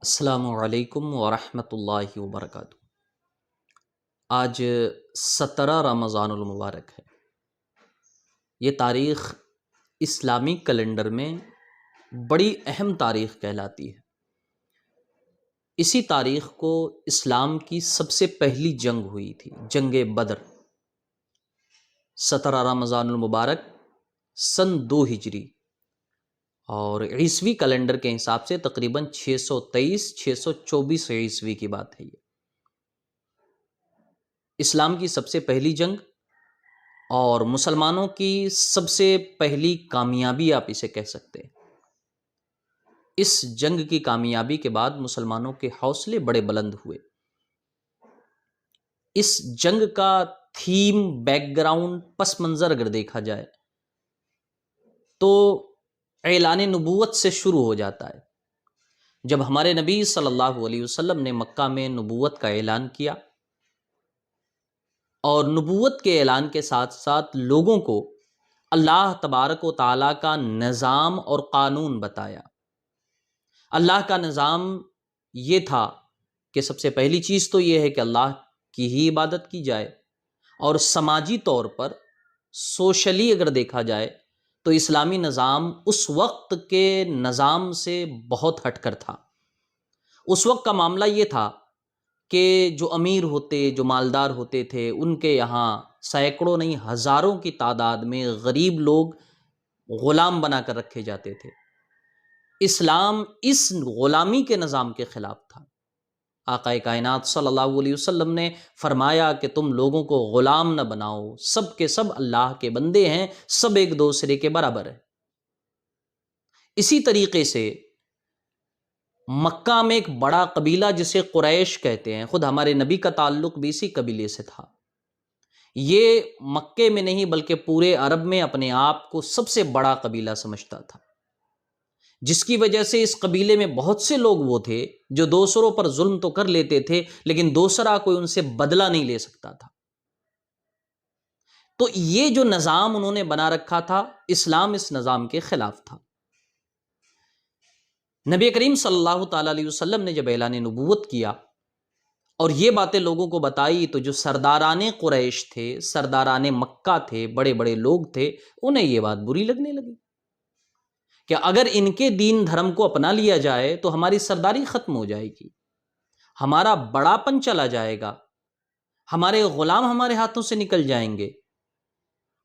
السلام علیکم ورحمۃ اللہ وبرکاتہ۔ آج 17 رمضان المبارک ہے۔ یہ تاریخ اسلامی کیلنڈر میں بڑی اہم تاریخ کہلاتی ہے۔ اسی تاریخ کو اسلام کی سب سے پہلی جنگ ہوئی تھی، جنگ بدر۔ 17 رمضان المبارک سن 2 ہجری اور عیسوی کیلنڈر کے حساب سے تقریباً 624 عیسوی کی بات ہے۔ یہ اسلام کی سب سے پہلی جنگ اور مسلمانوں کی سب سے پہلی کامیابی آپ اسے کہہ سکتے ہیں۔ اس جنگ کی کامیابی کے بعد مسلمانوں کے حوصلے بڑے بلند ہوئے۔ اس جنگ کا تھیم، بیک گراؤنڈ، پس منظر اگر دیکھا جائے تو اعلان نبوت سے شروع ہو جاتا ہے۔ جب ہمارے نبی صلی اللہ علیہ وسلم نے مکہ میں نبوت کا اعلان کیا اور نبوت کے اعلان کے ساتھ ساتھ لوگوں کو اللہ تبارک و تعالیٰ کا نظام اور قانون بتایا۔ اللہ کا نظام یہ تھا کہ سب سے پہلی چیز تو یہ ہے کہ اللہ کی ہی عبادت کی جائے، اور سماجی طور پر سوشلی اگر دیکھا جائے تو اسلامی نظام اس وقت کے نظام سے بہت ہٹ کر تھا۔ اس وقت کا معاملہ یہ تھا کہ جو امیر ہوتے، جو مالدار ہوتے تھے، ان کے یہاں سینکڑوں نہیں ہزاروں کی تعداد میں غریب لوگ غلام بنا کر رکھے جاتے تھے۔ اسلام اس غلامی کے نظام کے خلاف تھا۔ آقا کائنات صلی اللہ علیہ وسلم نے فرمایا کہ تم لوگوں کو غلام نہ بناؤ، سب کے سب اللہ کے بندے ہیں، سب ایک دوسرے کے برابر ہیں۔ اسی طریقے سے مکہ میں ایک بڑا قبیلہ جسے قریش کہتے ہیں، خود ہمارے نبی کا تعلق بھی اسی قبیلے سے تھا۔ یہ مکے میں نہیں بلکہ پورے عرب میں اپنے آپ کو سب سے بڑا قبیلہ سمجھتا تھا، جس کی وجہ سے اس قبیلے میں بہت سے لوگ وہ تھے جو دوسروں پر ظلم تو کر لیتے تھے لیکن دوسرا کوئی ان سے بدلہ نہیں لے سکتا تھا۔ تو یہ جو نظام انہوں نے بنا رکھا تھا، اسلام اس نظام کے خلاف تھا۔ نبی کریم صلی اللہ تعالیٰ علیہ وسلم نے جب اعلان نبوت کیا اور یہ باتیں لوگوں کو بتائی تو جو سرداران قریش تھے، سرداران مکہ تھے، بڑے بڑے لوگ تھے، انہیں یہ بات بری لگنے لگی کہ اگر ان کے دین دھرم کو اپنا لیا جائے تو ہماری سرداری ختم ہو جائے گی، ہمارا بڑا پن چلا جائے گا، ہمارے غلام ہمارے ہاتھوں سے نکل جائیں گے،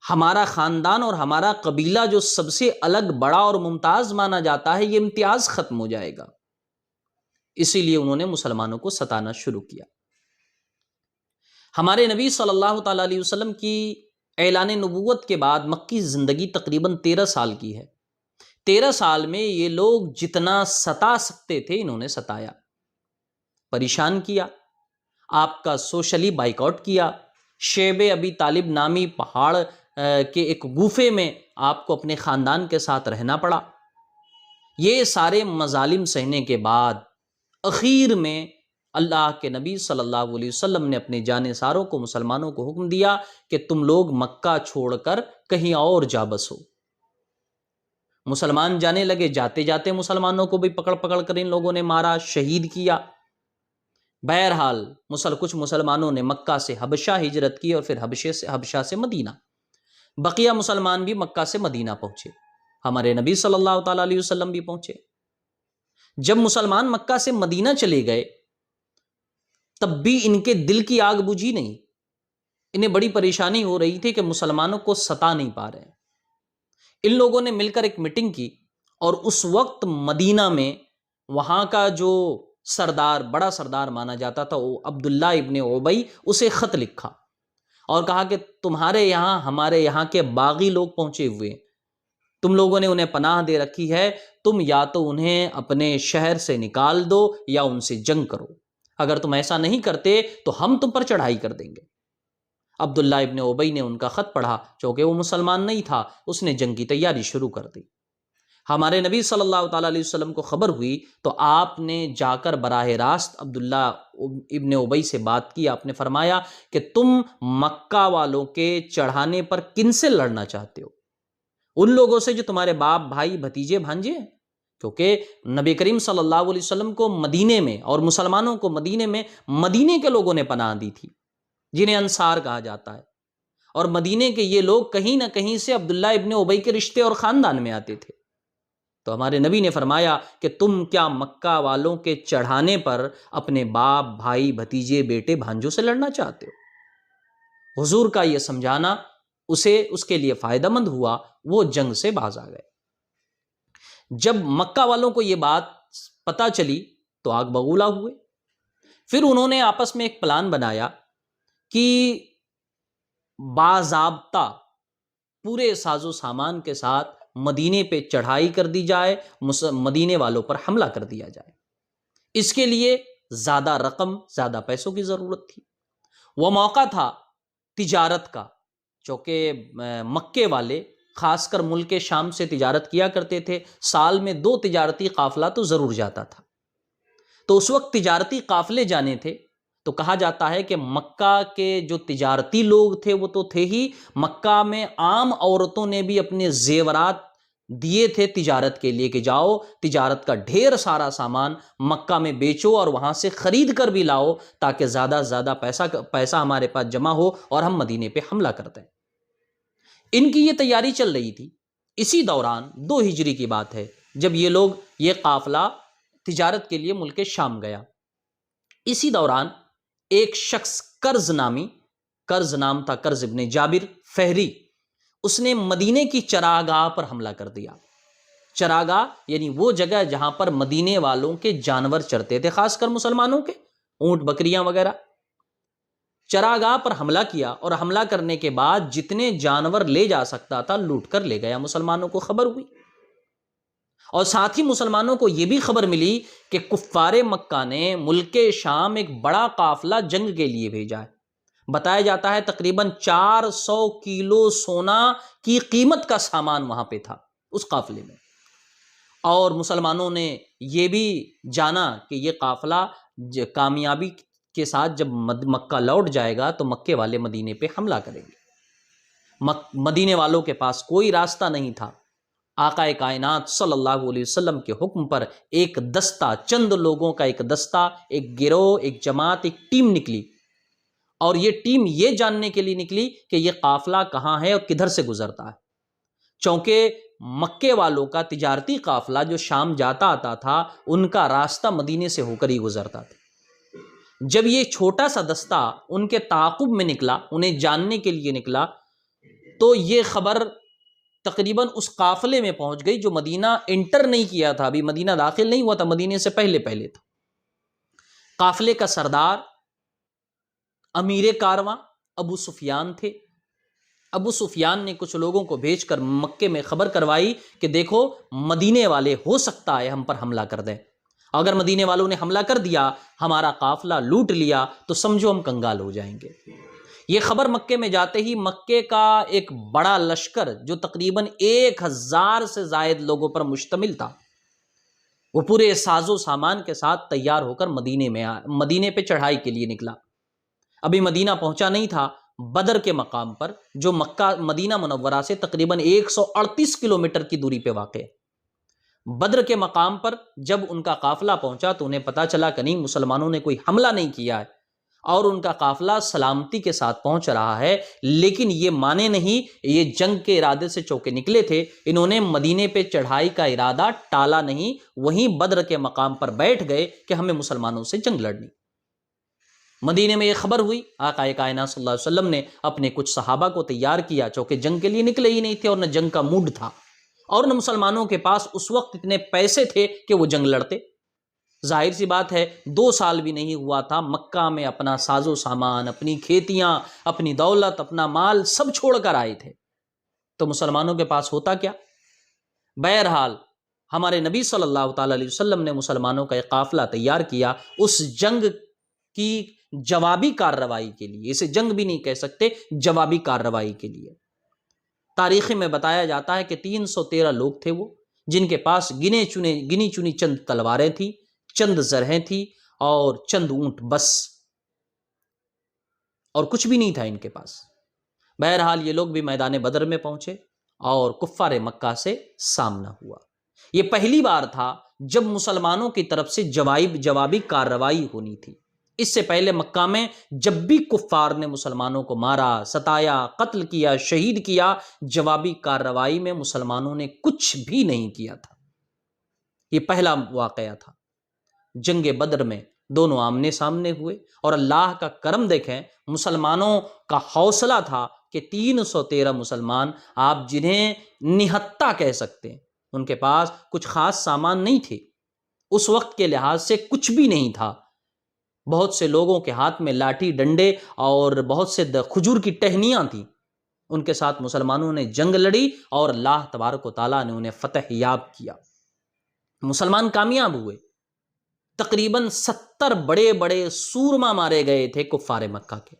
ہمارا خاندان اور ہمارا قبیلہ جو سب سے الگ، بڑا اور ممتاز مانا جاتا ہے، یہ امتیاز ختم ہو جائے گا۔ اسی لیے انہوں نے مسلمانوں کو ستانا شروع کیا۔ ہمارے نبی صلی اللہ تعالیٰ علیہ وسلم کی اعلان نبوت کے بعد مکی زندگی تقریباً 13 سال کی ہے۔ 13 سال میں یہ لوگ جتنا ستا سکتے تھے انہوں نے ستایا، پریشان کیا، آپ کا سوشلی بائیکاٹ کیا۔ شیب ابی طالب نامی پہاڑ کے ایک گوفے میں آپ کو اپنے خاندان کے ساتھ رہنا پڑا۔ یہ سارے مظالم سہنے کے بعد اخیر میں اللہ کے نبی صلی اللہ علیہ وسلم نے اپنے جانثاروں کو، مسلمانوں کو حکم دیا کہ تم لوگ مکہ چھوڑ کر کہیں اور جا بسو۔ مسلمان جانے لگے، جاتے جاتے مسلمانوں کو بھی پکڑ پکڑ کر ان لوگوں نے مارا، شہید کیا۔ بہرحال کچھ مسلمانوں نے مکہ سے حبشہ ہجرت کی اور پھر حبشہ سے مدینہ۔ بقیہ مسلمان بھی مکہ سے مدینہ پہنچے، ہمارے نبی صلی اللہ تعالیٰ علیہ وسلم بھی پہنچے۔ جب مسلمان مکہ سے مدینہ چلے گئے تب بھی ان کے دل کی آگ بجھی نہیں، انہیں بڑی پریشانی ہو رہی تھی کہ مسلمانوں کو ستا نہیں پا رہے۔ ان لوگوں نے مل کر ایک میٹنگ کی اور اس وقت مدینہ میں وہاں کا جو سردار، بڑا سردار مانا جاتا تھا، وہ عبداللہ ابن ابی، اسے خط لکھا اور کہا کہ تمہارے یہاں ہمارے یہاں کے باغی لوگ پہنچے ہوئے ہیں، تم لوگوں نے انہیں پناہ دے رکھی ہے، تم یا تو انہیں اپنے شہر سے نکال دو یا ان سے جنگ کرو، اگر تم ایسا نہیں کرتے تو ہم تم پر چڑھائی کر دیں گے۔ عبداللہ ابن ابی نے ان کا خط پڑھا، چونکہ وہ مسلمان نہیں تھا، اس نے جنگ کی تیاری شروع کر دی۔ ہمارے نبی صلی اللہ تعالیٰ علیہ وسلم کو خبر ہوئی تو آپ نے جا کر براہ راست عبداللہ ابن ابی سے بات کی۔ آپ نے فرمایا کہ تم مکہ والوں کے چڑھانے پر کن سے لڑنا چاہتے ہو؟ ان لوگوں سے جو تمہارے باپ، بھائی، بھتیجے، بھانجے ہیں، کیونکہ نبی کریم صلی اللہ علیہ وسلم کو مدینے میں اور مسلمانوں کو مدینے میں مدینے کے لوگوں نے پناہ دی تھی، جنہیں انصار کہا جاتا ہے، اور مدینے کے یہ لوگ کہیں نہ کہیں سے عبداللہ ابن ابی کے رشتے اور خاندان میں آتے تھے۔ تو ہمارے نبی نے فرمایا کہ تم کیا مکہ والوں کے چڑھانے پر اپنے باپ، بھائی، بھتیجے، بیٹے، بھانجوں سے لڑنا چاہتے ہو؟ حضور کا یہ سمجھانا اس کے لیے فائدہ مند ہوا، وہ جنگ سے باز آ گئے۔ جب مکہ والوں کو یہ بات پتہ چلی تو آگ بگولا ہوئے۔ پھر انہوں نے آپس میں ایک پلان بنایا کہ باضابطہ پورے ساز و سامان کے ساتھ مدینے پہ چڑھائی کر دی جائے، مدینے والوں پر حملہ کر دیا جائے۔ اس کے لیے زیادہ رقم، زیادہ پیسوں کی ضرورت تھی۔ وہ موقع تھا تجارت کا، چونکہ مکے والے خاص کر ملک شام سے تجارت کیا کرتے تھے، سال میں 2 تجارتی قافلہ تو ضرور جاتا تھا۔ تو اس وقت تجارتی قافلے جانے تھے، تو کہا جاتا ہے کہ مکہ کے جو تجارتی لوگ تھے وہ تو تھے ہی، مکہ میں عام عورتوں نے بھی اپنے زیورات دیے تھے تجارت کے لیے کہ جاؤ تجارت کا ڈھیر سارا سامان مکہ میں بیچو اور وہاں سے خرید کر بھی لاؤ، تاکہ زیادہ سے زیادہ پیسہ ہمارے پاس جمع ہو اور ہم مدینے پہ حملہ کرتے ہیں۔ ان کی یہ تیاری چل رہی تھی۔ اسی دوران 2 ہجری کی بات ہے جب یہ قافلہ تجارت کے لیے ملک شام گیا۔ اسی دوران ایک شخص کرز نام تھا، کرز ابن جابر فہری، اس نے مدینے کی چراگاہ پر حملہ کر دیا۔ چراگاہ یعنی وہ جگہ جہاں پر مدینے والوں کے جانور چرتے تھے، خاص کر مسلمانوں کے اونٹ، بکریاں وغیرہ۔ چراگاہ پر حملہ کیا اور حملہ کرنے کے بعد جتنے جانور لے جا سکتا تھا لوٹ کر لے گیا۔ مسلمانوں کو خبر ہوئی، اور ساتھ ہی مسلمانوں کو یہ بھی خبر ملی کہ کفار مکہ نے ملک شام ایک بڑا قافلہ جنگ کے لیے بھیجا ہے۔ بتایا جاتا ہے تقریباً 400 کلو سونا کی قیمت کا سامان وہاں پہ تھا اس قافلے میں، اور مسلمانوں نے یہ بھی جانا کہ یہ قافلہ کامیابی کے ساتھ جب مکہ لوٹ جائے گا تو مکے والے مدینے پہ حملہ کریں گے۔ مدینے والوں کے پاس کوئی راستہ نہیں تھا۔ آقا کائنات صلی اللہ علیہ وسلم کے حکم پر ایک دستہ، چند لوگوں کا ایک دستہ، ایک گروہ، ایک جماعت، ایک ٹیم نکلی، اور یہ ٹیم یہ جاننے کے لیے نکلی کہ یہ قافلہ کہاں ہے اور کدھر سے گزرتا ہے، چونکہ مکے والوں کا تجارتی قافلہ جو شام جاتا آتا تھا ان کا راستہ مدینے سے ہو کر ہی گزرتا تھا۔ جب یہ چھوٹا سا دستہ ان کے تعاقب میں نکلا، انہیں جاننے کے لیے نکلا، تو یہ خبر تقریباً اس قافلے میں پہنچ گئی جو مدینہ انٹر نہیں کیا تھا، ابھی مدینہ داخل نہیں ہوا تھا، مدینے سے پہلے تھا۔ قافلے کا سردار امیر کارواں ابو سفیان تھے۔ ابو سفیان نے کچھ لوگوں کو بھیج کر مکے میں خبر کروائی کہ دیکھو مدینے والے ہو سکتا ہے ہم پر حملہ کر دیں، اگر مدینے والوں نے حملہ کر دیا، ہمارا قافلہ لوٹ لیا، تو سمجھو ہم کنگال ہو جائیں گے۔ یہ خبر مکے میں جاتے ہی مکے کا ایک بڑا لشکر جو تقریباً 1000 سے زائد لوگوں پر مشتمل تھا، وہ پورے ساز و سامان کے ساتھ تیار ہو کر مدینے پہ چڑھائی کے لیے نکلا۔ ابھی مدینہ پہنچا نہیں تھا، بدر کے مقام پر جو مکہ مدینہ منورہ سے تقریباً 138 کلومیٹر کی دوری پہ واقع ہے، بدر کے مقام پر جب ان کا قافلہ پہنچا تو انہیں پتا چلا کہ نہیں، مسلمانوں نے کوئی حملہ نہیں کیا ہے اور ان کا قافلہ سلامتی کے ساتھ پہنچ رہا ہے، لیکن یہ مانے نہیں، یہ جنگ کے ارادے سے چونکہ نکلے تھے، انہوں نے مدینے پہ چڑھائی کا ارادہ ٹالا نہیں، وہیں بدر کے مقام پر بیٹھ گئے کہ ہمیں مسلمانوں سے جنگ لڑنی۔ مدینے میں یہ خبر ہوئی، آقا کائنات صلی اللہ علیہ وسلم نے اپنے کچھ صحابہ کو تیار کیا، چونکہ جنگ کے لیے نکلے ہی نہیں تھے اور نہ جنگ کا موڈ تھا، اور نہ مسلمانوں کے پاس اس وقت اتنے پیسے تھے کہ وہ جنگ لڑتے۔ ظاہر سی بات ہے 2 سال بھی نہیں ہوا تھا، مکہ میں اپنا ساز و سامان، اپنی کھیتیاں، اپنی دولت، اپنا مال سب چھوڑ کر آئے تھے، تو مسلمانوں کے پاس ہوتا کیا؟ بہرحال ہمارے نبی صلی اللہ تعالی علیہ وسلم نے مسلمانوں کا ایک قافلہ تیار کیا اس جنگ کی جوابی کارروائی کے لیے، اسے جنگ بھی نہیں کہہ سکتے، جوابی کارروائی کے لیے۔ تاریخ میں بتایا جاتا ہے کہ 313 لوگ تھے وہ، جن کے پاس گنی چنی چند تلواریں تھیں، چند زرہیں تھی اور چند اونٹ، بس، اور کچھ بھی نہیں تھا ان کے پاس۔ بہرحال یہ لوگ بھی میدان بدر میں پہنچے اور کفار مکہ سے سامنا ہوا۔ یہ پہلی بار تھا جب مسلمانوں کی طرف سے جوابی کارروائی ہونی تھی۔ اس سے پہلے مکہ میں جب بھی کفار نے مسلمانوں کو مارا، ستایا، قتل کیا، شہید کیا، جوابی کارروائی میں مسلمانوں نے کچھ بھی نہیں کیا تھا۔ یہ پہلا واقعہ تھا۔ جنگ بدر میں دونوں آمنے سامنے ہوئے، اور اللہ کا کرم دیکھیں، مسلمانوں کا حوصلہ تھا کہ 313 مسلمان، آپ جنہیں نہتہ کہہ سکتے ہیں، ان کے پاس کچھ خاص سامان نہیں تھے، اس وقت کے لحاظ سے کچھ بھی نہیں تھا۔ بہت سے لوگوں کے ہاتھ میں لاٹھی ڈنڈے اور بہت سے کھجور کی ٹہنیاں تھیں۔ ان کے ساتھ مسلمانوں نے جنگ لڑی اور اللہ تبارک و تعالیٰ نے انہیں فتح یاب کیا۔ مسلمان کامیاب ہوئے۔ تقریباً 70 بڑے بڑے سورما مارے گئے تھے کفار مکہ کے۔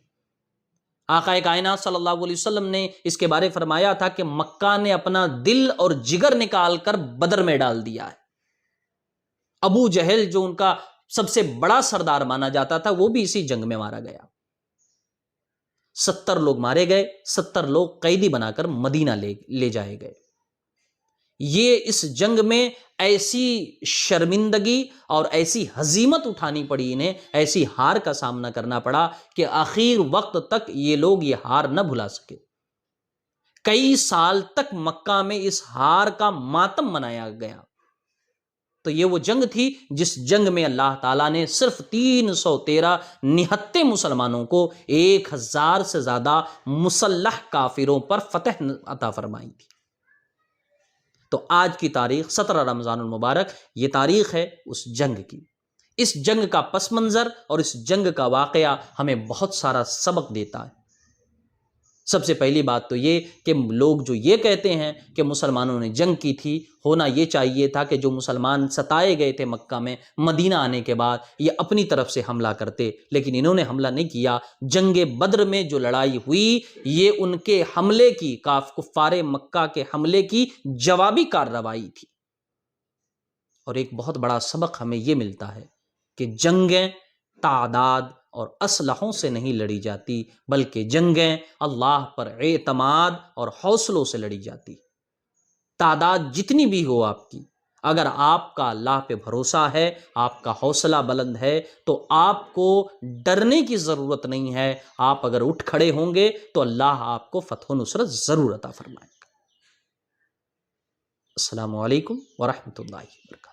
آقا کائنات صلی اللہ علیہ وسلم نے اس کے بارے فرمایا تھا کہ مکہ نے اپنا دل اور جگر نکال کر بدر میں ڈال دیا ہے۔ ابو جہل جو ان کا سب سے بڑا سردار مانا جاتا تھا، وہ بھی اسی جنگ میں مارا گیا۔ 70 لوگ مارے گئے، 70 لوگ قیدی بنا کر مدینہ لے جائے گئے۔ یہ اس جنگ میں ایسی شرمندگی اور ایسی ہزیمت اٹھانی پڑی انہیں، ایسی ہار کا سامنا کرنا پڑا کہ آخر وقت تک یہ لوگ یہ ہار نہ بھلا سکے۔ کئی سال تک مکہ میں اس ہار کا ماتم منایا گیا۔ تو یہ وہ جنگ تھی جس جنگ میں اللہ تعالیٰ نے صرف 313 نہتے مسلمانوں کو 1000 سے زیادہ مسلح کافروں پر فتح عطا فرمائی تھی۔ تو آج کی تاریخ 17 رمضان المبارک، یہ تاریخ ہے اس جنگ کی۔ اس جنگ کا پس منظر اور اس جنگ کا واقعہ ہمیں بہت سارا سبق دیتا ہے۔ سب سے پہلی بات تو یہ کہ لوگ جو یہ کہتے ہیں کہ مسلمانوں نے جنگ کی تھی، ہونا یہ چاہیے تھا کہ جو مسلمان ستائے گئے تھے مکہ میں، مدینہ آنے کے بعد یہ اپنی طرف سے حملہ کرتے، لیکن انہوں نے حملہ نہیں کیا۔ جنگ بدر میں جو لڑائی ہوئی، یہ ان کے حملے کی، کفار مکہ کے حملے کی جوابی کارروائی تھی۔ اور ایک بہت بڑا سبق ہمیں یہ ملتا ہے کہ جنگیں تعداد اور اسلحوں سے نہیں لڑی جاتی، بلکہ جنگیں اللہ پر اعتماد اور حوصلوں سے لڑی جاتی۔ تعداد جتنی بھی ہو آپ کی، اگر آپ کا اللہ پہ بھروسہ ہے، آپ کا حوصلہ بلند ہے، تو آپ کو ڈرنے کی ضرورت نہیں ہے۔ آپ اگر اٹھ کھڑے ہوں گے تو اللہ آپ کو فتح و نصرت ضرور عطا فرمائے گا۔ السلام علیکم ورحمۃ اللہ وبرکاتہ۔